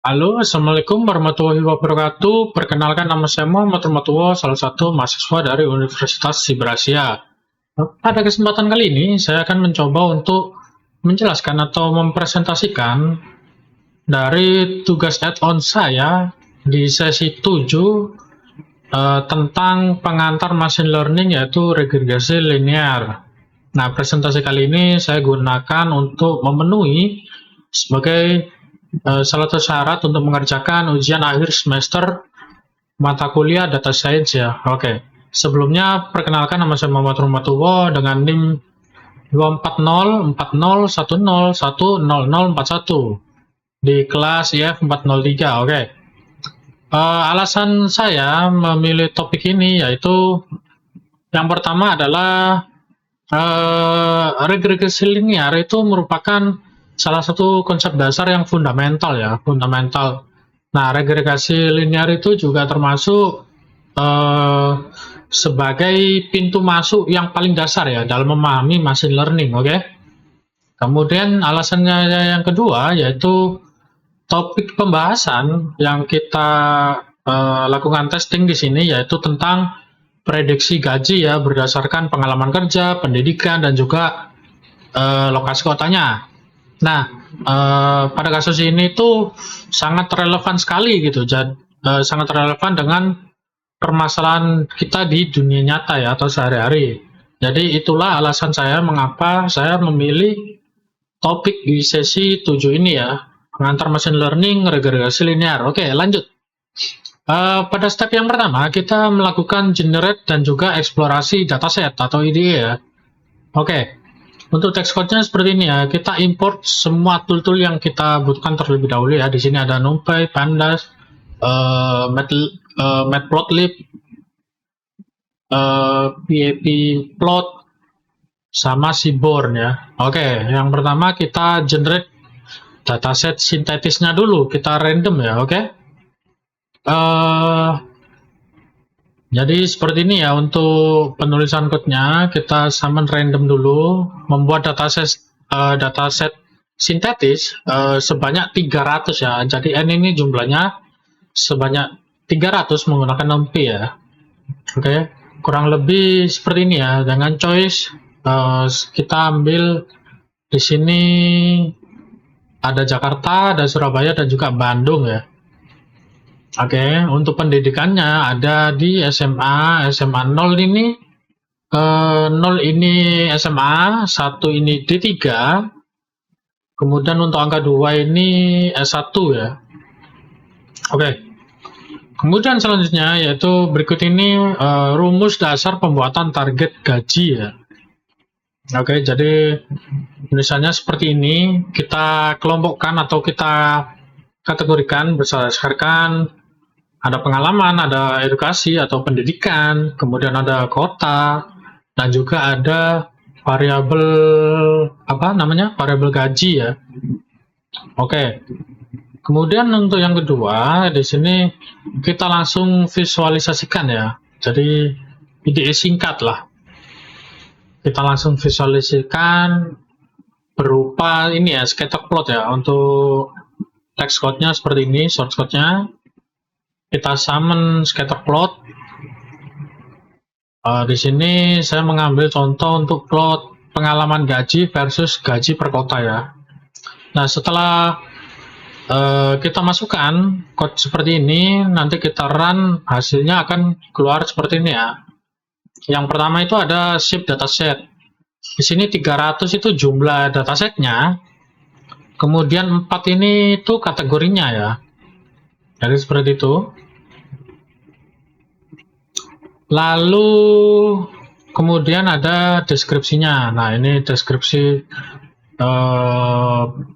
Halo, Assalamualaikum warahmatullahi wabarakatuh. Perkenalkan, nama saya Muhammad Rahmatullah, salah satu mahasiswa dari Universitas Siberasia. Pada kesempatan kali ini, saya akan mencoba untuk menjelaskan atau mempresentasikan dari tugas add-on saya di sesi 7 tentang pengantar machine learning, yaitu regresi linear. Nah, presentasi kali ini saya gunakan untuk memenuhi sebagai salah satu syarat untuk mengerjakan ujian akhir semester mata kuliah data science ya. Oke. Sebelumnya perkenalkan, nama saya Muhammad Rahmatullah dengan NIM 24040101041 di kelas IF 403. Oke. Alasan saya memilih topik ini yaitu yang pertama adalah regresi linear itu merupakan salah satu konsep dasar yang fundamental ya, fundamental. Nah, regresi linear itu juga termasuk sebagai pintu masuk yang paling dasar ya dalam memahami machine learning, oke? Kemudian alasannya yang kedua yaitu topik pembahasan yang kita lakukan testing di sini yaitu tentang prediksi gaji ya berdasarkan pengalaman kerja, pendidikan, dan juga lokasi kotanya. Nah, pada kasus ini tuh sangat relevan sekali gitu, sangat relevan dengan permasalahan kita di dunia nyata ya atau sehari-hari. Jadi itulah alasan saya mengapa saya memilih topik di sesi 7 ini ya, pengantar machine learning regresi linear. Oke, lanjut. Pada step yang pertama, kita melakukan generate dan juga eksplorasi dataset atau IDE ya. Oke, untuk text code-nya seperti ini ya. Kita import semua tool-tool yang kita butuhkan terlebih dahulu ya. Di sini ada NumPy, Pandas, Matplotlib, PAP-plot, sama Seaborn ya. Oke, yang pertama kita generate dataset sintetisnya dulu. Kita random ya, oke. Jadi seperti ini ya untuk penulisan code-nya. Kita summon random dulu, membuat dataset sintetis sebanyak 300 ya. Jadi n ini jumlahnya sebanyak 300 menggunakan NumPy ya. Oke, kurang lebih seperti ini ya. Dengan choice kita ambil di sini ada Jakarta, ada Surabaya, dan juga Bandung ya. Oke, untuk pendidikannya ada di SMA 0 ini 0 ini SMA, 1 ini D3, kemudian untuk angka 2 ini S1 ya. Oke, kemudian selanjutnya yaitu berikut ini rumus dasar pembuatan target gaji ya. Oke, jadi misalnya seperti ini, kita kelompokkan atau kita kategorikan berdasarkan ada pengalaman, ada edukasi atau pendidikan, kemudian ada kota, dan juga ada variabel variabel gaji ya. Oke. Kemudian untuk yang kedua, di sini kita langsung visualisasikan ya. Jadi IDE singkat lah. Kita langsung visualisasikan berupa ini ya, scatter plot ya. Untuk text code-nya seperti ini, source code-nya. Kita summon scatter plot. Di sini saya mengambil contoh untuk plot pengalaman gaji versus gaji per kota ya. Nah, setelah kita masukkan code seperti ini, nanti kita run, hasilnya akan keluar seperti ini ya. Yang pertama itu ada shape dataset. Di sini 300 itu jumlah datasetnya. Kemudian 4 ini itu kategorinya ya. Jadi seperti itu. Lalu kemudian ada deskripsinya. Nah, ini deskripsi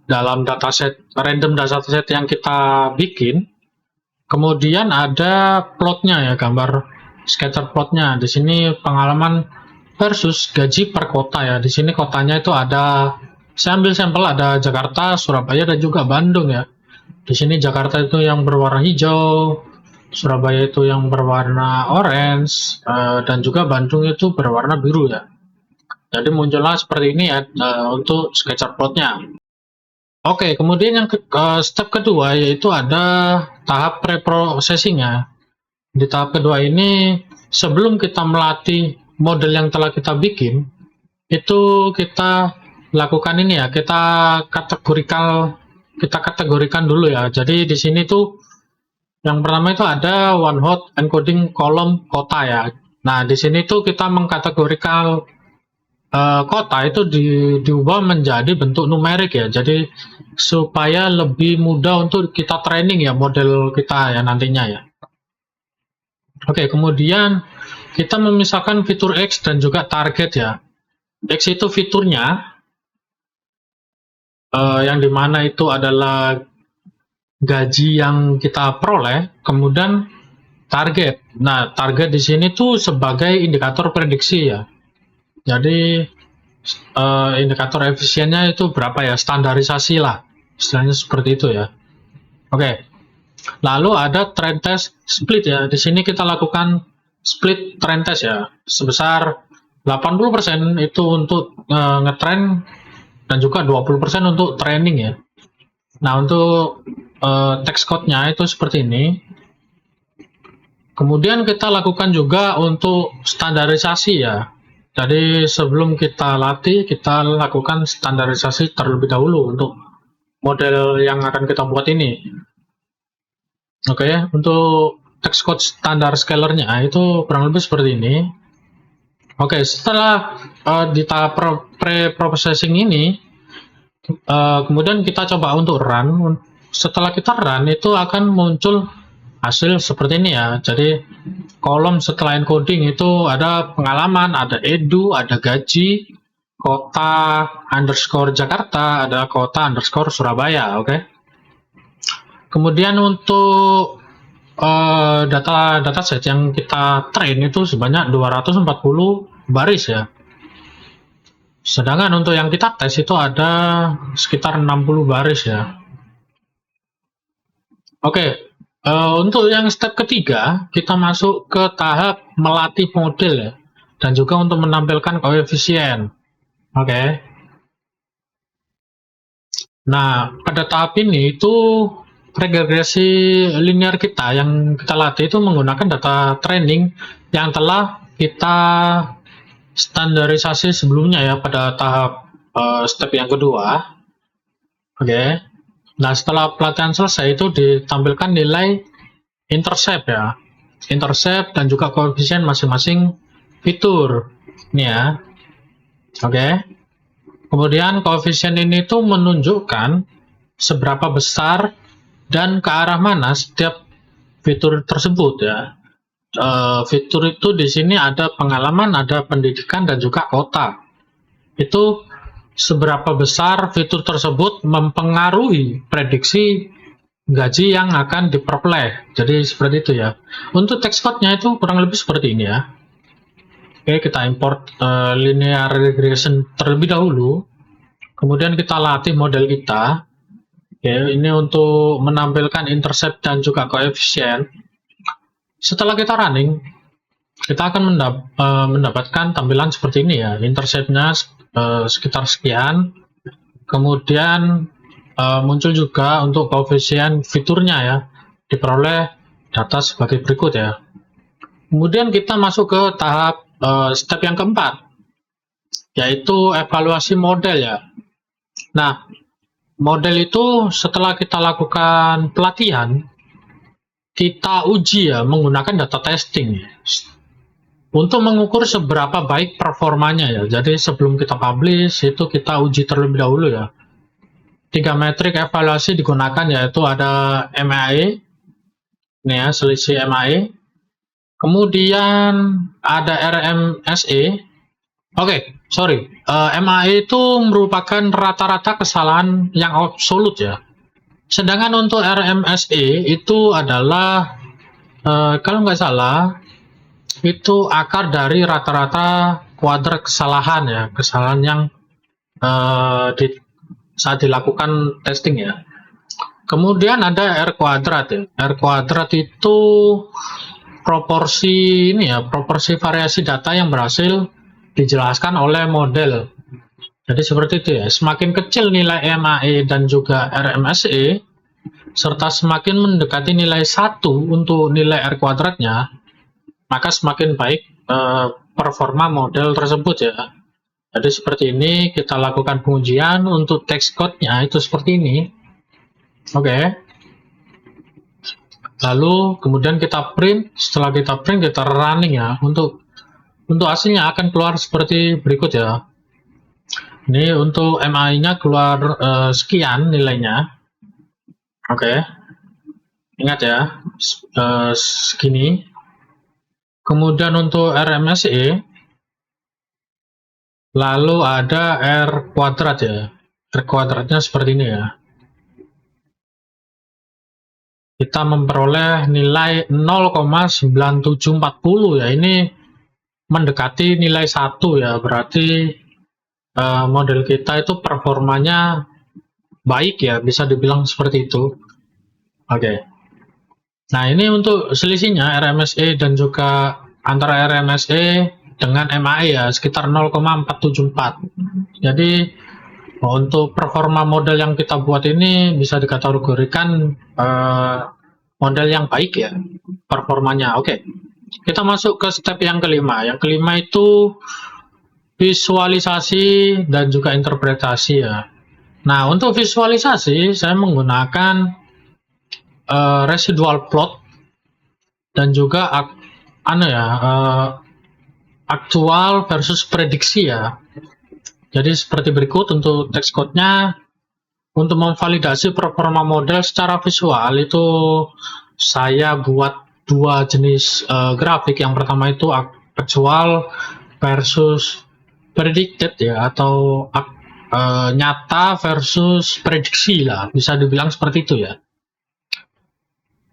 dalam dataset, random dataset yang kita bikin. Kemudian ada plotnya ya, gambar scatter plotnya. Di sini pengalaman versus gaji per kota ya. Di sini kotanya itu ada, saya ambil sampel ada Jakarta, Surabaya, dan juga Bandung ya. Di sini Jakarta itu yang berwarna hijau, Surabaya itu yang berwarna orange, dan juga Bandung itu berwarna biru ya. Jadi muncullah seperti ini ya untuk scatter plotnya. Oke, kemudian yang step kedua yaitu ada tahap pre-processing-nya. Di tahap kedua ini, sebelum kita melatih model yang telah kita bikin, itu kita lakukan ini ya, kita kategorikan dulu ya. Jadi di sini tuh yang pertama itu ada one hot encoding kolom kota ya. Nah, di sini tuh kita mengkategorikan kota itu diubah menjadi bentuk numerik ya. Jadi supaya lebih mudah untuk kita training ya model kita ya nantinya ya. Oke, kemudian kita memisahkan fitur X dan juga target ya. X itu fiturnya yang dimana itu adalah gaji yang kita peroleh, kemudian target. Nah, target di sini tuh sebagai indikator prediksi ya. Jadi indikator efisiennya itu berapa ya, standarisasi lah, istilahnya seperti itu ya. Oke, lalu ada trend test split ya. Di sini kita lakukan split trend test ya, sebesar 80% itu untuk ngetrend dan juga 20% untuk training ya. Nah, untuk text code-nya itu seperti ini. Kemudian kita lakukan juga untuk standarisasi ya. Jadi sebelum kita latih, kita lakukan standarisasi terlebih dahulu untuk model yang akan kita buat ini. Oke, untuk text code standar scalernya itu kurang lebih seperti ini. Oke, setelah di tahap pre-processing ini, kemudian kita coba untuk run. Setelah kita run, itu akan muncul hasil seperti ini ya. Jadi kolom setelah encoding itu ada pengalaman, ada edu, ada gaji, kota underscore Jakarta, ada kota underscore Surabaya. Oke. Kemudian untuk dataset yang kita train itu sebanyak 240 baris ya. Sedangkan untuk yang kita tes itu ada sekitar 60 baris ya. Oke, untuk yang step ketiga, kita masuk ke tahap melatih model ya, dan juga untuk menampilkan koefisien. Oke. Nah, pada tahap ini itu regresi linear kita yang kita latih itu menggunakan data training yang telah kita standarisasi sebelumnya ya pada tahap step yang kedua. Oke. Nah, setelah pelatihan selesai itu ditampilkan nilai intercept ya. Intercept dan juga koefisien masing-masing fitur. Ini ya. Oke. Kemudian koefisien ini tuh menunjukkan seberapa besar dan ke arah mana setiap fitur tersebut ya. Fitur itu di sini ada pengalaman, ada pendidikan dan juga kota. Itu seberapa besar fitur tersebut mempengaruhi prediksi gaji yang akan diperoleh. Jadi seperti itu ya. Untuk text code-nya itu kurang lebih seperti ini ya. Oke, kita import linear regression terlebih dahulu. Kemudian kita latih model kita. Oke, ini untuk menampilkan intercept dan juga koefisien. Setelah kita running, kita akan mendapatkan tampilan seperti ini ya. Intercept-nya sekitar sekian. Kemudian muncul juga untuk koefisien fiturnya ya, diperoleh data sebagai berikut ya. Kemudian kita masuk ke tahap step yang keempat, yaitu evaluasi model ya. Nah, model itu setelah kita lakukan pelatihan, kita uji ya menggunakan data testing untuk mengukur seberapa baik performanya ya. Jadi sebelum kita publish itu kita uji terlebih dahulu ya. 3 metrik evaluasi digunakan yaitu ada MAE, ini ya selisih MAE, kemudian ada RMSE. Oke, sorry, MAE itu merupakan rata-rata kesalahan yang absolut ya. Sedangkan untuk RMSE itu adalah kalau nggak salah itu akar dari rata-rata kuadrat kesalahan ya, kesalahan yang saat dilakukan testing ya. Kemudian ada R kuadrat ya. R kuadrat itu proporsi ini ya, proporsi variasi data yang berhasil dijelaskan oleh model. Jadi seperti itu ya, semakin kecil nilai MAE dan juga RMSE, serta semakin mendekati nilai 1 untuk nilai R kuadratnya, maka semakin baik performa model tersebut ya. Jadi seperti ini kita lakukan pengujian untuk text code-nya itu seperti ini. Oke. Lalu kemudian kita print, setelah kita print kita running ya. Untuk hasilnya akan keluar seperti berikut ya. Ini untuk MAI-nya keluar sekian nilainya. Oke. Ingat ya, segini. Kemudian untuk RMSE, lalu ada R kuadrat ya. R kuadratnya seperti ini ya. Kita memperoleh nilai 0,9740 ya. Ini mendekati nilai 1 ya. Berarti model kita itu performanya baik ya, bisa dibilang seperti itu. Oke. Nah, ini untuk selisihnya RMSE dan juga antara RMSE dengan MAE ya, sekitar 0,474. Jadi untuk performa model yang kita buat ini bisa dikategorikan model yang baik ya performanya. Oke. Kita masuk ke step yang kelima. Yang kelima itu visualisasi dan juga interpretasi ya. Nah, untuk visualisasi saya menggunakan residual plot dan juga aktual versus prediksi ya. Jadi seperti berikut untuk text code-nya. Untuk memvalidasi performa model secara visual itu saya buat dua jenis grafik. Yang pertama itu actual versus predicted ya, atau nyata versus prediksi lah, bisa dibilang seperti itu ya.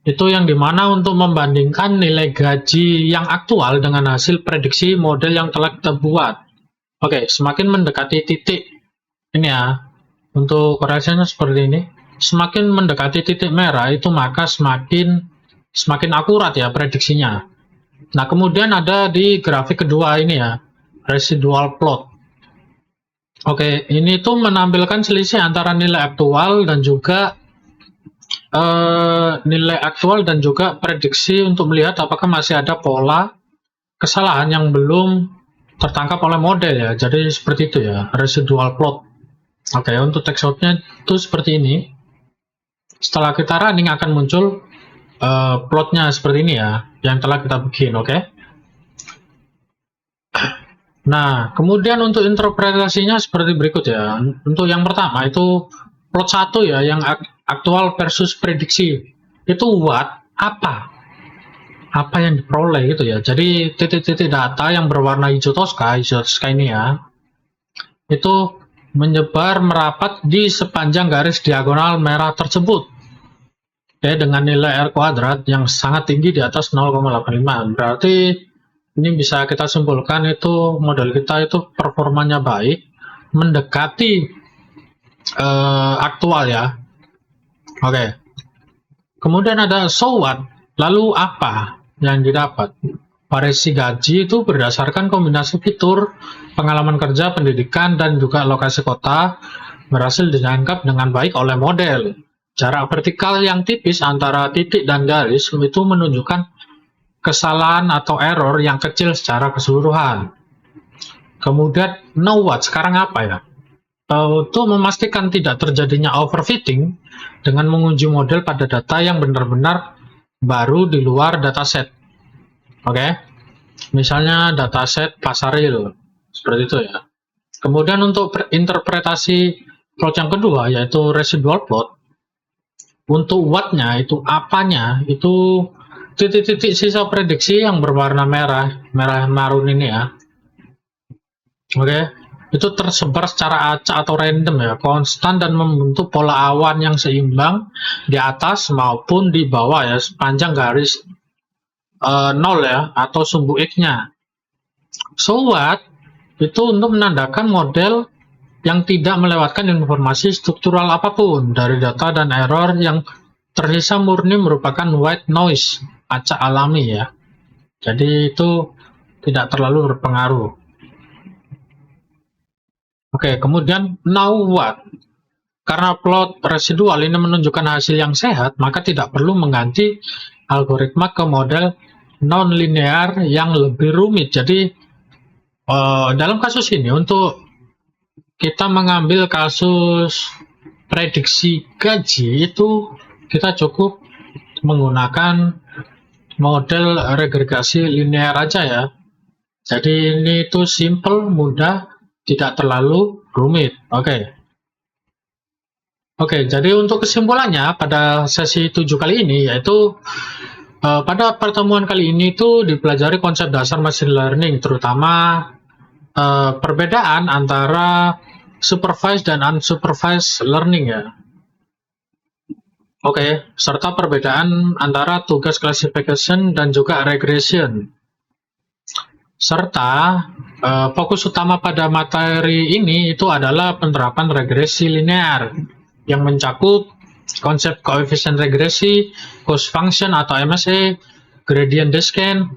Itu yang dimana untuk membandingkan nilai gaji yang aktual dengan hasil prediksi model yang telah kita buat. Oke, semakin mendekati titik ini ya, untuk korelasinya seperti ini. Semakin mendekati titik merah itu maka semakin akurat ya prediksinya. Nah, kemudian ada di grafik kedua ini ya, residual plot. Oke, ini tuh menampilkan selisih antara nilai aktual dan juga prediksi untuk melihat apakah masih ada pola kesalahan yang belum tertangkap oleh model ya. Jadi seperti itu ya, residual plot. Oke, untuk text out-nya itu seperti ini. Setelah kita running akan muncul plotnya seperti ini ya, yang telah kita bikin. Oke. Nah, kemudian untuk interpretasinya seperti berikut ya. Untuk yang pertama itu plot 1 ya, yang aktual versus prediksi. Itu apa yang diperoleh gitu ya. Jadi titik-titik data yang berwarna hijau toska ini ya, itu menyebar merapat di sepanjang garis diagonal merah tersebut. Oke, dengan nilai R kuadrat yang sangat tinggi di atas 0,85. Berarti ini bisa kita simpulkan itu model kita itu performanya baik, mendekati aktual ya. Oke. Kemudian ada so what, lalu apa yang didapat? Variasi gaji itu berdasarkan kombinasi fitur, pengalaman kerja, pendidikan, dan juga lokasi kota berhasil ditangkap dengan baik oleh model. Jarak vertikal yang tipis antara titik dan garis itu menunjukkan kesalahan atau error yang kecil secara keseluruhan. Kemudian now what, sekarang apa ya? Untuk memastikan tidak terjadinya overfitting dengan menguji model pada data yang benar-benar baru di luar dataset. Oke, misalnya dataset pasar real, seperti itu ya. Kemudian untuk interpretasi plot yang kedua yaitu residual plot. Untuk what-nya itu apanya, itu titik-titik sisa prediksi yang berwarna merah marun ini ya. Oke, itu tersebar secara acak atau random ya, konstan dan membentuk pola awan yang seimbang di atas maupun di bawah ya, sepanjang garis 0 ya, atau sumbu X-nya. So what itu untuk menandakan model yang tidak melewatkan informasi struktural apapun dari data, dan error yang tersisa murni merupakan white noise, acak alami ya. Jadi itu tidak terlalu berpengaruh. Oke, kemudian now what? Karena plot residual ini menunjukkan hasil yang sehat, maka tidak perlu mengganti algoritma ke model non-linear yang lebih rumit. Jadi, dalam kasus ini, untuk kita mengambil kasus prediksi gaji, itu kita cukup menggunakan model regregasi linear aja ya. Jadi ini itu simple, mudah, tidak terlalu rumit. Oke, jadi untuk kesimpulannya pada sesi 7 kali ini, yaitu pada pertemuan kali ini itu dipelajari konsep dasar machine learning, terutama perbedaan antara supervised dan unsupervised learning ya. Oke, serta perbedaan antara tugas classification dan juga regression. Serta fokus utama pada materi ini itu adalah penerapan regresi linear yang mencakup konsep koefisien regresi, cost function atau MSE, gradient descent,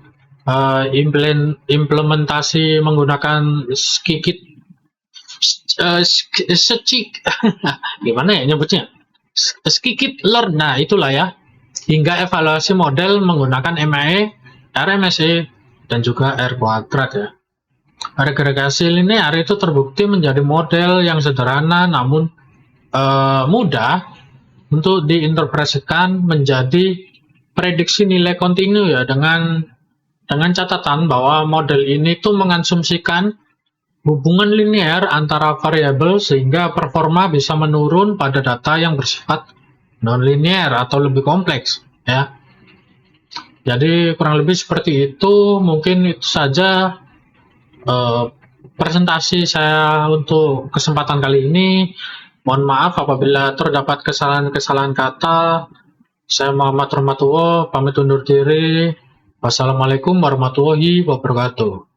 implementasi menggunakan gimana ya nyebutnya? Scikit-learn, nah itulah ya, hingga evaluasi model menggunakan MAE, RMSE, dan juga R kuadrat ya. Regregasi linear itu terbukti menjadi model yang sederhana namun mudah untuk diinterpretasikan menjadi prediksi nilai kontinu ya, dengan catatan bahwa model ini tuh mengasumsikan hubungan linear antara variabel sehingga performa bisa menurun pada data yang bersifat non-linear atau lebih kompleks ya. Jadi kurang lebih seperti itu. Mungkin itu saja presentasi saya untuk kesempatan kali ini. Mohon maaf apabila terdapat kesalahan-kesalahan kata. Saya Muhammad Rahmatullah, pamit undur diri. Wassalamualaikum warahmatullahi wabarakatuh.